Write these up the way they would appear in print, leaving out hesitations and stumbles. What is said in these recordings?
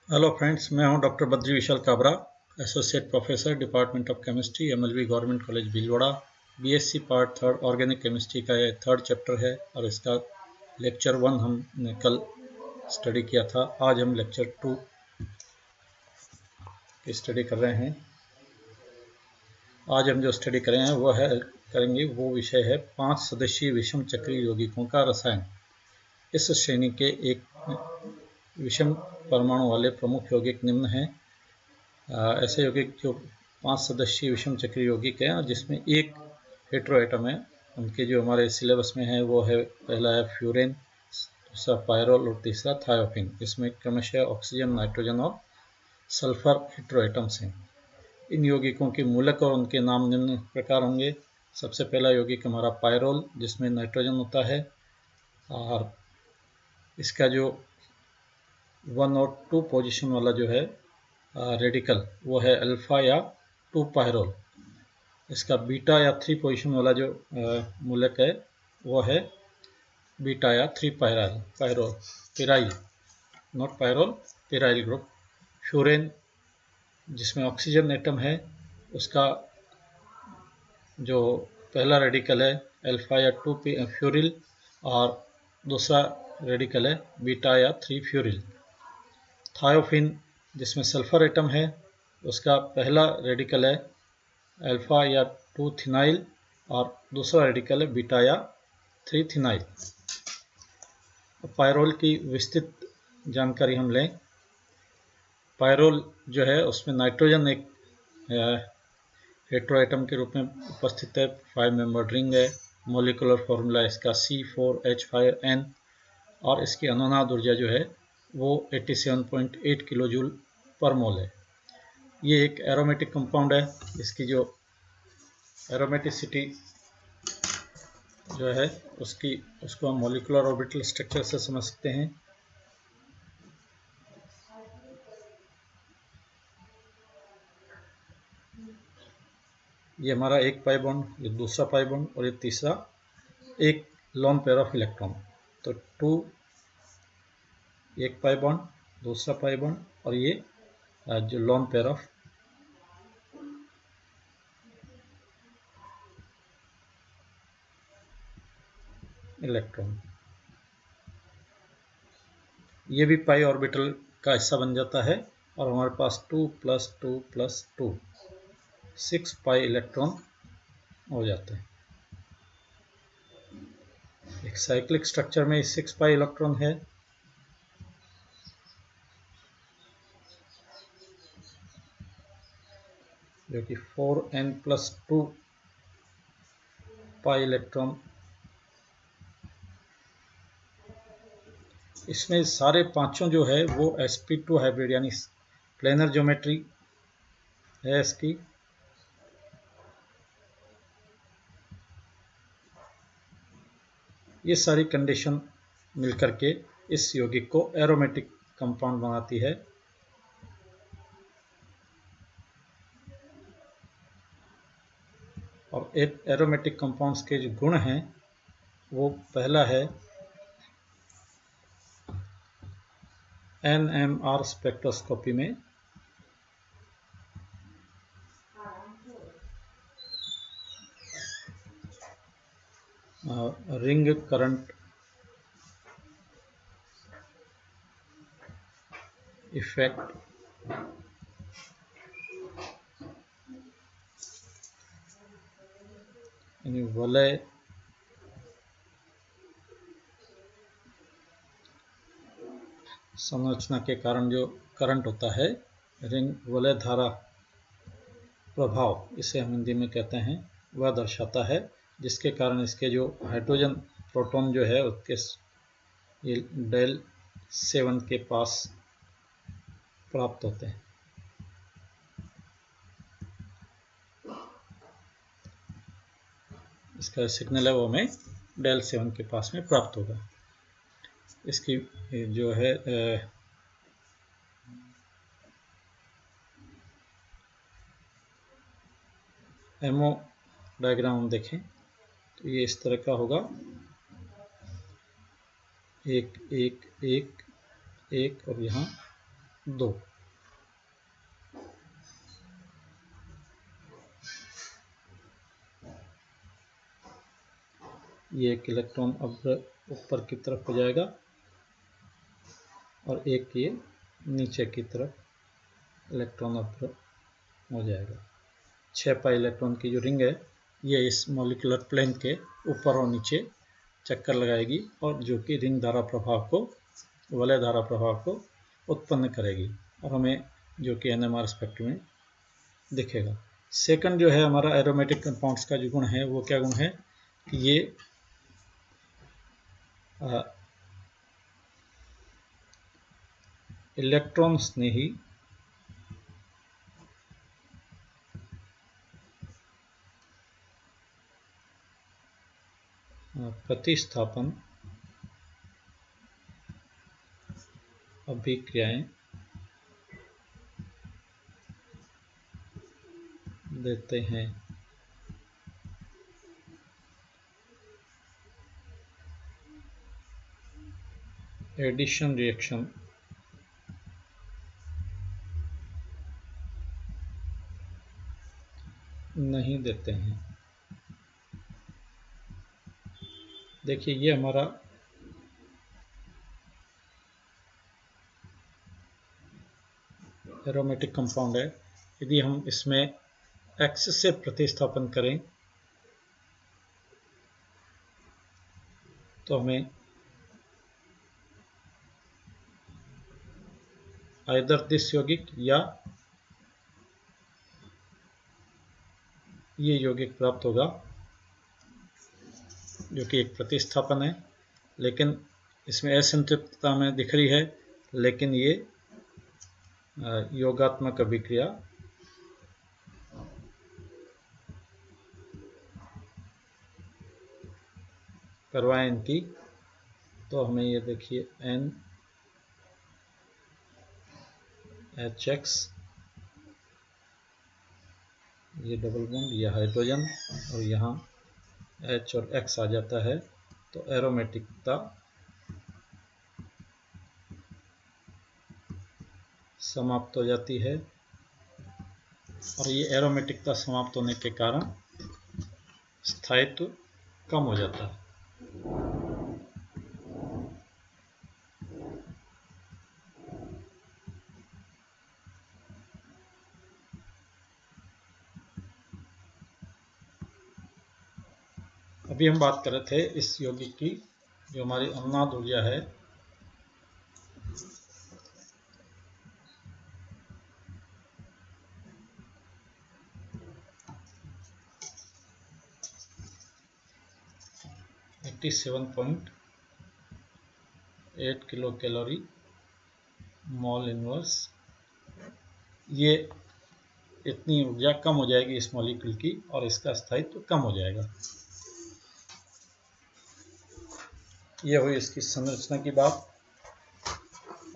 Hello friends, मैं हूं doctor Badri Vishal Kabra, associate professor department of chemistry, MLV government college Bhilwara. BSc part third organic chemistry का ये third chapter है और इसका लेक्चर 1 हमने कल स्टडी किया था। आज हम लेक्चर 2 की स्टडी कर रहे हैं। आज हम जो स्टडी करेंगे वो विषय है 5 सदस्यीय विषम चक्रीय यौगिकों का रसायन। इस श्रेणी के एक विषम परमाणु वाले प्रमुख यौगिक निम्न हैं। ऐसे यौगिक जो 5 सदस्यीय विषम चक्रीय यौगिक हैं और जिसमें एक हेटेरो एटम है, उनके जो हमारे सिलेबस में है वो है, पहला है फ्यूरेन, दूसरा पायरोल और तीसरा थायोफिन। इसमें क्रमशः ऑक्सीजन, नाइट्रोजन और सल्फर हेटेरो एटम्स हैं। इन यौगिकों के मूलक और उनके नाम निम्न प्रकार होंगे। सबसे पहला यौगिक हमारा पायरोल, जिसमें नाइट्रोजन होता है और इसका जो 1 और 2 पोजीशन वाला जो है रेडिकल वो है अल्फा या 2 पायरोल। इसका बीटा या 3 पोजीशन वाला जो मूलक है वो है बीटा या 3 pyrrole pyrryl, not pyrrole, pyrryl group. Furan, जिसमें ऑक्सीजन एटम है, उसका जो पहला रेडिकल है अल्फा या 2 फ्यूरिल और दूसरा रेडिकल है बीटा या 3 फ्यूरिल। थायोफिन, जिसमें सल्फर एटम है, उसका पहला रेडिकल है अल्फा या 2 थिनाइल और दूसरा रेडिकल है बीटा या 3 थिनाइल। पायरोल की विस्तृत जानकारी हम लें। पायरोल जो है उसमें नाइट्रोजन एक हेटेरो एटम के रूप में उपस्थित है। 5 मेंबर्ड रिंग है। मॉलिक्यूलर फॉर्मूला इसका C4H5N और इसकी अनुनाद ऊर्जा जो है वो 87.8 किलो जूल पर मोल है। ये एक एरोमेटिक कंपाउंड है। इसकी जो एरोमेटिसिटी जो है उसको हम मॉलिक्यूलर ऑर्बिटल स्ट्रक्चर से समझ सकते हैं। ये हमारा एक पाई बॉन्ड, ये दूसरा पाई बॉन्ड और ये तीसरा एक लोन पेयर ऑफ इलेक्ट्रॉन। तो 2 एक पाई बॉन्ड, दूसरा पाई बॉन्ड और ये जो लोन पेयर ऑफ इलेक्ट्रॉन, ये भी पाई ऑर्बिटल का हिस्सा बन जाता है और हमारे पास 2 + 2 + 2 6 पाई इलेक्ट्रॉन हो जाते हैं। एक साइक्लिक स्ट्रक्चर में 6 पाई इलेक्ट्रॉन है। जो कि 4n + 2 पाई इलेक्ट्रॉन। इसमें सारे पांचों जो है वो sp2 हाइब्रिड यानी प्लेनर ज्योमेट्री है इसकी। ये सारी कंडीशन मिलकर के इस यौगिक को एरोमेटिक कंपाउंड बनाती है। और एरोमेटिक कंपाउंड्स के जो गुण हैं वो पहला है NMR स्पेक्ट्रोस्कोपी में रिंग करंट इफेक्ट, यानी वलय संरचना के कारण जो करंट होता है, रिंग वलय धारा प्रभाव इसे हम हिंदी में कहते हैं, वह दर्शाता है, जिसके कारण इसके जो हाइड्रोजन प्रोटॉन जो है उसके ये डेल 7 के पास प्राप्त होते हैं। इसका सिग्नल है वो हमें डेल 7 के पास में प्राप्त होगा। इसकी जो है एमओ डायग्राम हम देखें तो ये इस तरह का होगा, एक एक एक एक और यहाँ 2। ये एक इलेक्ट्रॉन अब ऊपर की तरफ हो जाएगा और एक ये नीचे की तरफ इलेक्ट्रॉन अब हो जाएगा। 6 पाई इलेक्ट्रॉन की जो रिंग है ये इस मॉलिक्यूलर प्लेन के ऊपर और नीचे चक्कर लगाएगी और जो कि रिंग धारा प्रभाव को, वलय धारा प्रभाव को उत्पन्न करेगी और हमें जो कि NMR स्पेक्ट्रम में दिखेगा। सेकंड जो है हमारा एरोमेटिक कंपाउंड्स का जो गुण है वो क्या गुण है कि ये इलेक्ट्रॉन्स ने ही प्रतिस्थापन अभिक्रियाएं देते हैं। एडिशन रिएक्शन नहीं देते हैं। देखिए ये हमारा एरोमेटिक कंपाउंड है। यदि हम इसमें X से प्रतिस्थापन करें तो हमें आइदर दिस यौगिक या ये यौगिक प्राप्त होगा जो कि एक प्रतिस्थापन है, लेकिन इसमें असंतृप्तता में दिख रही है, लेकिन ये योगात्मक अभिक्रिया करवाएं इनकी तो हमें ये देखिए NHX, ये डबल बॉन्ड, ये हाइड्रोजन और यहाँ H और X आ जाता है तो एरोमेटिकता समाप्त हो जाती है और ये एरोमेटिकता समाप्त होने के कारण स्थायित्व कम हो जाता है। अभी हम बात कर रहे थे इस यौगिक की, जो हमारी अनुनाद ऊर्जा है (87.8 किलो कैलोरी मोल इनवर्स। ये इतनी ऊर्जा कम हो जाएगी इस मॉलिक्यूल की और इसका स्थायित्व कम हो जाएगा। ये हुई इसकी संरचना की बात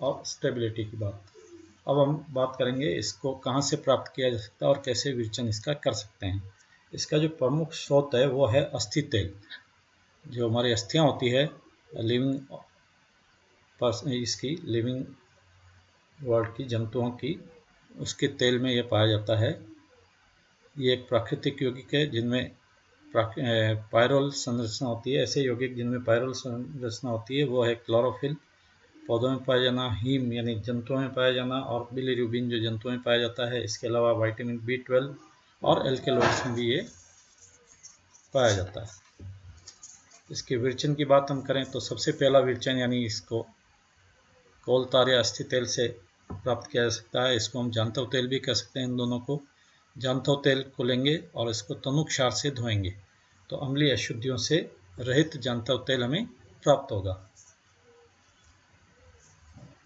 और स्टेबिलिटी की बात। अब हम बात करेंगे इसको कहाँ से प्राप्त किया जा सकता है और कैसे विवेचन इसका कर सकते हैं। इसका जो प्रमुख स्रोत है वो है अस्थि तेल। जो हमारी अस्थियाँ होती है लिविंग इसकी लिविंग वर्ल्ड की जंतुओं की, उसके तेल में यह पाया जाता है। ये एक प्राकृतिक यौगिक है जिनमें पायरोल संरचना होती है। ऐसे यौगिक जिनमें पायरोल संरचना होती है वो है क्लोरोफिल पौधों में पाया जाना, हीम यानी जंतुओं में पाया जाना और बिलिरुबिन जो जंतुओं में पाया जाता है। इसके अलावा विटामिन B12 और एल्केलॉइड्स में भी ये पाया जाता है। इसके विरचन की बात हम करें तो सबसे पहला विरचन यानी इसको कोल तार या अस्थि तेल से प्राप्त किया जा सकता है। इसको हम जांतव तेल भी कह सकते हैं। इन दोनों को जांतव तेल को लेंगे और इसको तनु क्षार से धोएंगे तो अम्लीय अशुद्धियों से रहित जांतव तेल हमें प्राप्त होगा।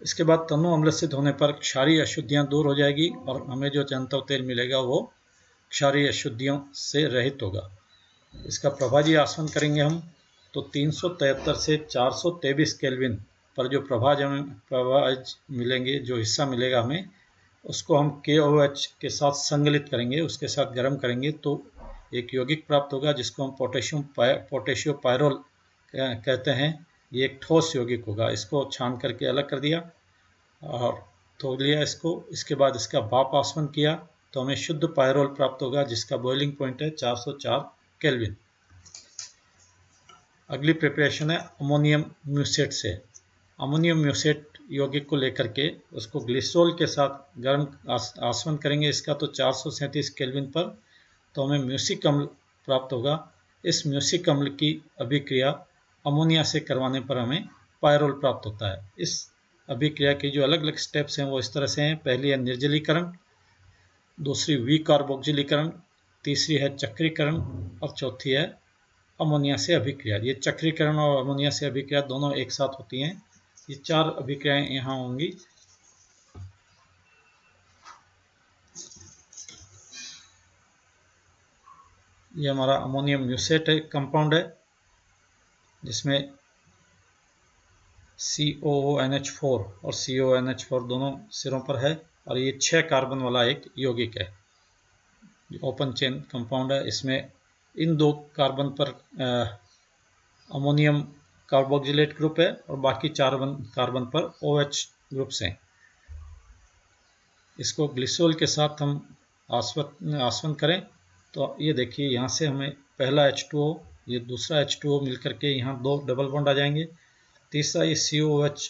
इसके बाद तनु अम्लसित होने पर क्षारीय अशुद्धियाँ दूर हो जाएगी और हमें जो जंतव तेल मिलेगा वो क्षारीय अशुद्धियों से रहित होगा। इसका प्रभाजी आसवन करेंगे हम तो 373 से 423 केल्विन पर जो प्रभाज मिलेंगे, जो हिस्सा मिलेगा हमें, उसको हम KOH के साथ संगलित करेंगे, उसके साथ गर्म करेंगे तो एक यौगिक प्राप्त होगा जिसको हम पोटेशियो पायरोल कहते हैं। ये एक ठोस यौगिक होगा। इसको छान करके अलग कर दिया और धो लिया इसको। इसके बाद इसका भाप आसवन किया तो हमें शुद्ध पायरोल प्राप्त होगा जिसका बॉइलिंग पॉइंट है 404 केल्विन। अगली प्रिपरेशन है अमोनियम म्यूसेट से। अमोनियम म्यूसेट यौगिक को लेकर के उसको ग्लिसरॉल के साथ गर्म आसवन करेंगे इसका तो 437 केल्विन पर, तो हमें म्यूसिक अम्ल प्राप्त होगा। इस म्यूसिक अम्ल की अभिक्रिया अमोनिया से करवाने पर हमें पायरोल प्राप्त होता है। इस अभिक्रिया की जो अलग अलग स्टेप्स हैं वो इस तरह से हैं। पहली है निर्जलीकरण, दूसरी विकार्बोक्जिलीकरण, तीसरी है चक्रीकरण और चौथी है अमोनिया से अभिक्रिया। ये चक्रीकरण और अमोनिया से अभिक्रिया दोनों एक साथ होती हैं। ये 4 अभिक्रियाएं यहाँ होंगी। ये हमारा अमोनियम म्यूसेट है, कंपाउंड है जिसमें COONH4 और CONH4 दोनों सिरों पर है और ये 6 कार्बन वाला एक यौगिक है, ओपन चेन कंपाउंड है। इसमें इन 2 कार्बन पर अमोनियम कार्बोक्जिलेट ग्रुप है और बाकी 4 कार्बन पर OH ग्रुप्स हैं। इसको ग्लिसरॉल के साथ हम आसवन करें तो ये देखिए यहाँ से हमें पहला H2O, ये दूसरा H2O मिलकर के यहाँ 2 डबल बॉन्ड आ जाएंगे। तीसरा ये COH,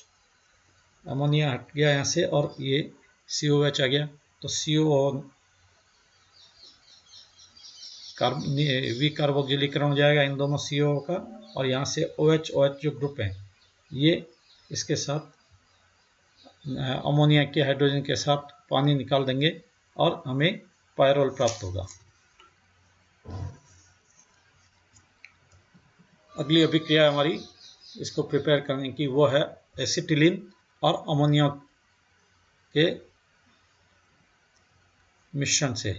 अमोनिया हट गया यहाँ से और ये COH आ गया तो CO विकार्बोक्जिलीकरण हो जाएगा इन दोनों CO का और यहाँ से OH जो ग्रुप है ये इसके साथ अमोनिया के हाइड्रोजन के साथ पानी निकाल देंगे और हमें पायरोल प्राप्त होगा। अगली अभिक्रिया हमारी इसको प्रिपेयर करने की वो है एसिटिलीन और अमोनिया के मिश्रण से।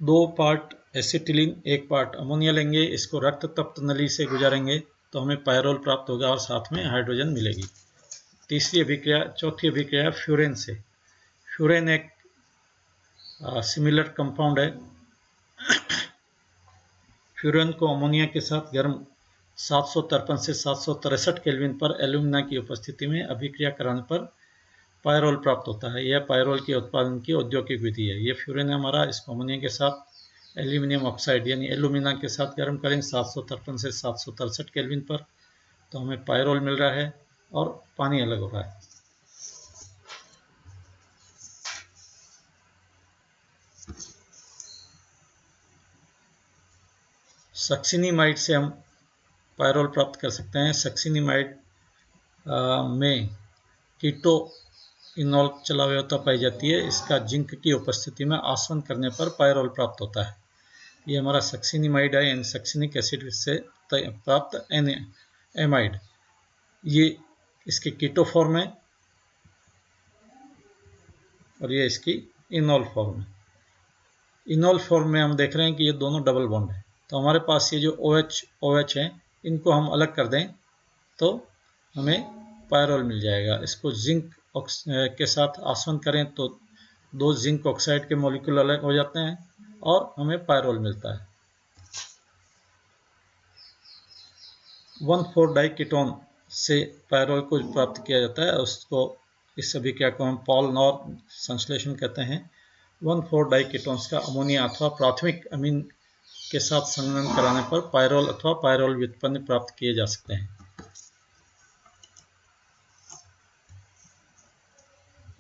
2 पार्ट एसिटिलीन 1 पार्ट अमोनिया लेंगे, इसको रक्त तप्त नली से गुजारेंगे तो हमें पायरोल प्राप्त होगा और साथ में हाइड्रोजन मिलेगी। चौथी अभिक्रिया फ्यूरेन से। फ्यूरेन एक सिमिलर कंपाउंड है। फ्यूरेन को अमोनिया के साथ गर्म 753 से 763 केल्विन पर एल्यूमिना की उपस्थिति में अभिक्रिया कराने पर पायरोल प्राप्त होता है। यह पायरोल के उत्पादन की औद्योगिक विधि है। ये फ्यूरेन हमारा, इसको अमोनिया के साथ एल्यूमिनियम ऑक्साइड यानी एल्यूमिना के साथ गर्म करें 753 से 763 केल्विन पर तो हमें पायरोल मिल रहा है और पानी अलग हो रहा है। सक्सिनिमाइड से हम पायरोल प्राप्त कर सकते हैं। सक्सिनिमाइड में कीटो इनॉल चलावयता पाई जाती है। इसका जिंक की उपस्थिति में आसवन करने पर पायरोल प्राप्त होता है। ये हमारा सक्सिनिमाइड है, सक्सिनिक एसिड से प्राप्त एमाइड। ये इसके कीटो फॉर्म है और ये इसकी इनॉल फॉर्म है। इनॉल फॉर्म में हम देख रहे हैं कि ये दोनों डबल बॉन्ड है तो हमारे पास ये जो OH हैं इनको हम अलग कर दें तो हमें पायरोल मिल जाएगा। इसको जिंक के साथ आसवन करें तो 2 जिंक ऑक्साइड के मॉलिक्यूल अलग हो जाते हैं और हमें पायरोल मिलता है। 1,4 डाइकीटोन से पायरोल को प्राप्त किया जाता है। उसको इस अभिक्रिया को हम पॉल-नॉर संश्लेषण कहते हैं। 1,4 डाइकीटोन्स का अमोनिया अथवा प्राथमिक अमीन के साथ संलग्न कराने पर पायरोल अथवा पायरोल व्युत्पन्न प्राप्त किए जा सकते हैं।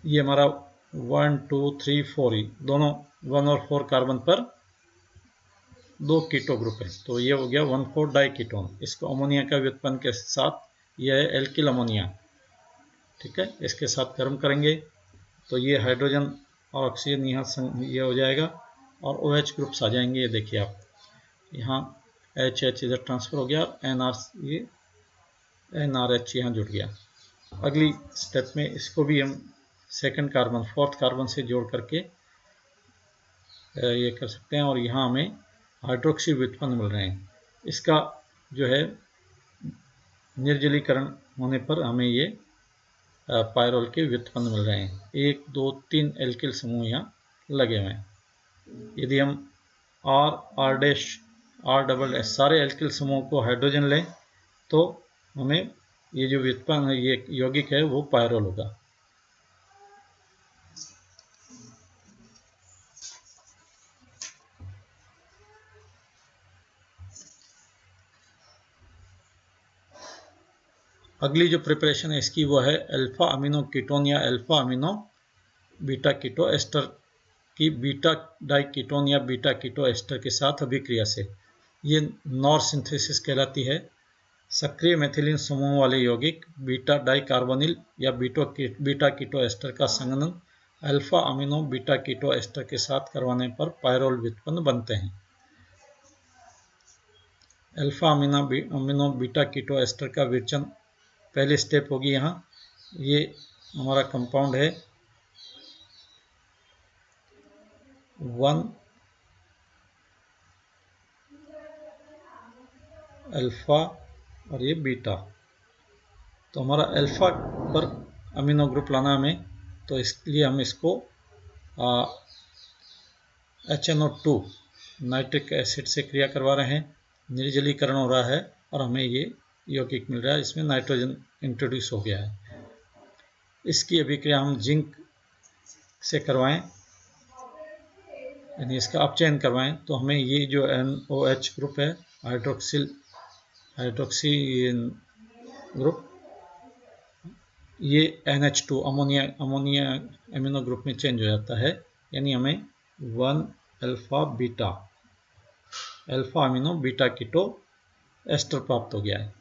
ये हमारा 1, 2, 3, 4 दोनों 1 और 4 कार्बन पर 2 कीटो ग्रुप है तो ये हो गया 1,4 डाइकीटोन। इसको अमोनिया का व्युत्पन्न के साथ यह है एल्किल अमोनिया, ठीक है। इसके साथ गर्म करेंगे तो ये हाइड्रोजन और ऑक्सीजन यहाँ ये हो जाएगा और OH ग्रुप्स आ जाएंगे। ये देखिए आप यहाँ HH इधर ट्रांसफर हो गया और NR ये NRH यहाँ जुड़ गया। अगली स्टेप में इसको भी हम सेकंड कार्बन, फोर्थ कार्बन से जोड़ करके ये कर सकते हैं और यहाँ हमें हाइड्रोक्सी व्युत्पन्न मिल रहे हैं। इसका जो है निर्जलीकरण होने पर हमें ये पायरोल के व्युत्पन्न मिल रहे हैं। 1 2 3 एल्किल समूह यहाँ लगे हुए हैं। यदि हम R dash R double S सारे एल्किल समूह को हाइड्रोजन लें तो हमें ये जो व्युत्पन्न है, ये यौगिक है, वो पायरोल होगा। अगली जो प्रिपरेशन है इसकी वो है अल्फा अमीनो कीटोन या alpha amino beta keto ester की बीटा डाई कीटोन या बीटा कीटो एस्टर के साथ अभिक्रिया से। ये नॉर सिंथेसिस कहलाती है। सक्रिय मेथिलीन समूह वाले यौगिक बीटा डाई कार्बोनिल या बीटा कीटो एस्टर का संघनन alpha amino beta keto ester के साथ करवाने पर पायरोल व्युत्पन्न बनते हैं। Alpha amino beta keto ester का विरचन पहली स्टेप होगी। यहाँ ये हमारा कंपाउंड है 1 अल्फा और ये बीटा। तो हमारा अल्फा पर अमीनो ग्रुप लाना हमें, तो इसलिए हम इसको HNO2 नाइट्रिक एसिड से क्रिया करवा रहे हैं। निर्जलीकरण हो रहा है और हमें ये यौगिक मिल रहा है, इसमें नाइट्रोजन इंट्रोड्यूस हो गया है। इसकी अभिक्रिया हम जिंक से करवाएं, यानी इसका अपचयन करवाएं, तो हमें ये जो NOH ग्रुप है, हाइड्रोक्सी ग्रुप, ये NH2 अमोनिया एमिनो ग्रुप में चेंज हो जाता है। यानी हमें 1 alpha amino beta keto ester प्राप्त हो गया है।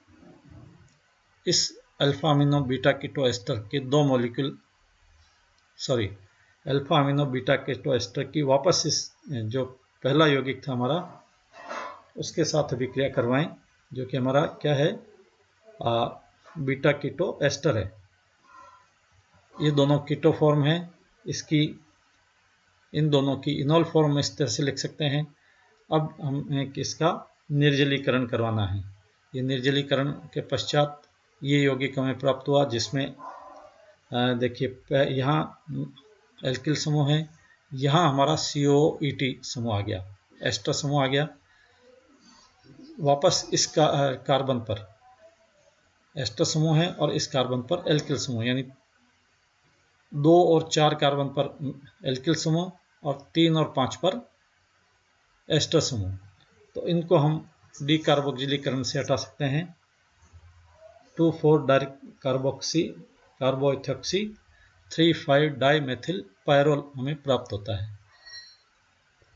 इस alpha amino beta keto ester के दो molecule alpha amino beta keto ester की वापस इस जो पहला यौगिक था हमारा उसके साथ अभिक्रिया करवाएं, जो कि हमारा क्या है, बीटा कीटो एस्टर है। ये दोनों कीटो फॉर्म है। इन दोनों की इनोल फॉर्म इस तरह से लिख सकते हैं। अब हमें इसका निर्जलीकरण करवाना है। ये निर्जलीकरण के पश्चात ये यौगिक हमें प्राप्त हुआ, जिसमें देखिए यहाँ एल्किल समूह है, यहाँ हमारा COET समूह आ गया, एस्टर समूह आ गया। वापस इस कार्बन पर एस्टर समूह है और इस कार्बन पर एल्किल समूह, यानी 2 और 4 कार्बन पर एल्किल समूह और 3 और 5 पर एस्टर समूह। तो इनको हम डीकार्बोक्सिलीकरण से हटा सकते हैं। 2,4 कार्बोइथॉक्सी 3,5 डाईमेथिल पायरोल हमें प्राप्त होता है।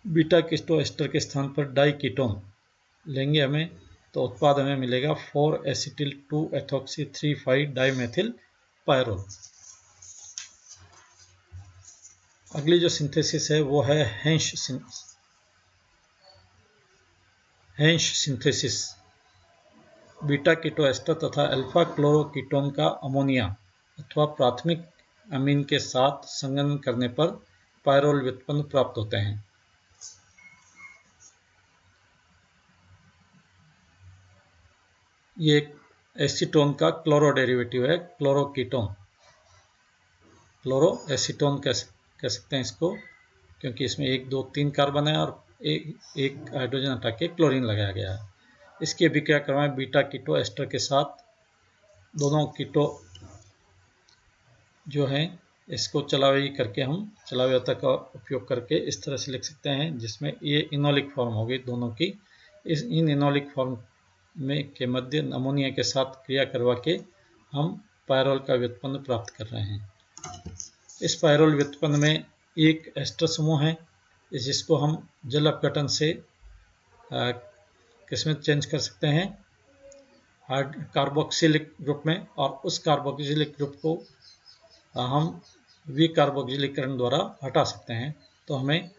बीटा कीटो एस्टर के स्थान पर डाई कीटोन लेंगे हमें, तो उत्पाद हमें मिलेगा 4 एसिटिल 2 एथॉक्सी 3,5 डाईमेथिल पायरोल। अगली जो सिंथेसिस है वो है हेंश सिंथेसिस। बीटा कीटो एस्टर तथा अल्फा क्लोरो कीटोन का अमोनिया अथवा प्राथमिक अमीन के साथ संघनन करने पर पायरोल व्युत्पन्न प्राप्त होते हैं। ये एक एसीटोन का क्लोरो डेरिवेटिव है, क्लोरो एसीटोन कह सकते हैं इसको, क्योंकि इसमें 1 2 3 कार्बन है और एक हाइड्रोजन हटा के क्लोरीन लगाया गया है। इसकी अभिक्रिया करवाएं बीटा कीटो एस्टर के साथ। दोनों कीटो जो हैं इसको चलावी करके हम चलाव्यता का उपयोग करके इस तरह से लिख सकते हैं, जिसमें ये इनोलिक फॉर्म हो गई दोनों की। इन इनोलिक फॉर्म में के मध्य अमोनिया के साथ क्रिया करवा के हम पायरोल का व्युत्पन्न प्राप्त कर रहे हैं। इस पायरोल व्युत्पन्न में एक एस्टर समूह है, जिसको हम जल अपघटन से किसमें चेंज कर सकते हैं, कार्बोक्सिलिक ग्रुप में, और उस कार्बोक्सिलिक ग्रुप को हम विकार्बोक्सिलीकरण द्वारा हटा सकते हैं। तो हमें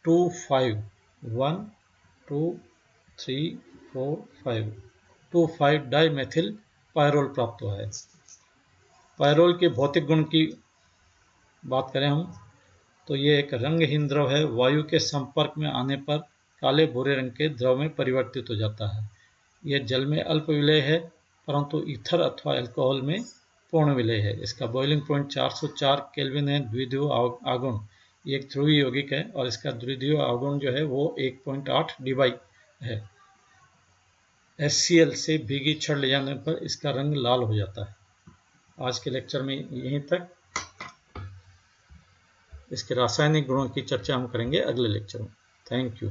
2 5 1 2 3 4 5 2 5 डाईमेथिल पायरोल प्राप्त हुआ है। पायरोल के भौतिक गुण की बात करें हम तो ये एक रंगहीन द्रव है। वायु के संपर्क में आने पर काले भूरे रंग के द्रव में परिवर्तित हो जाता है। यह जल में अल्प विलेय है, परंतु ईथर अथवा अल्कोहल में पूर्ण विलेय है। इसका बॉइलिंग पॉइंट 404 केल्विन है। द्विध्रुव आगुण ये एक ध्रुवीय यौगिक है और इसका द्विध्रुवीय आगुण जो है वो 1.8 DY है। HCl से भीगी छड़ ले जाने पर इसका रंग लाल हो जाता है। आज के लेक्चर में यहीं तक। इसके रासायनिक गुणों की चर्चा हम करेंगे अगले लेक्चर में। Thank you.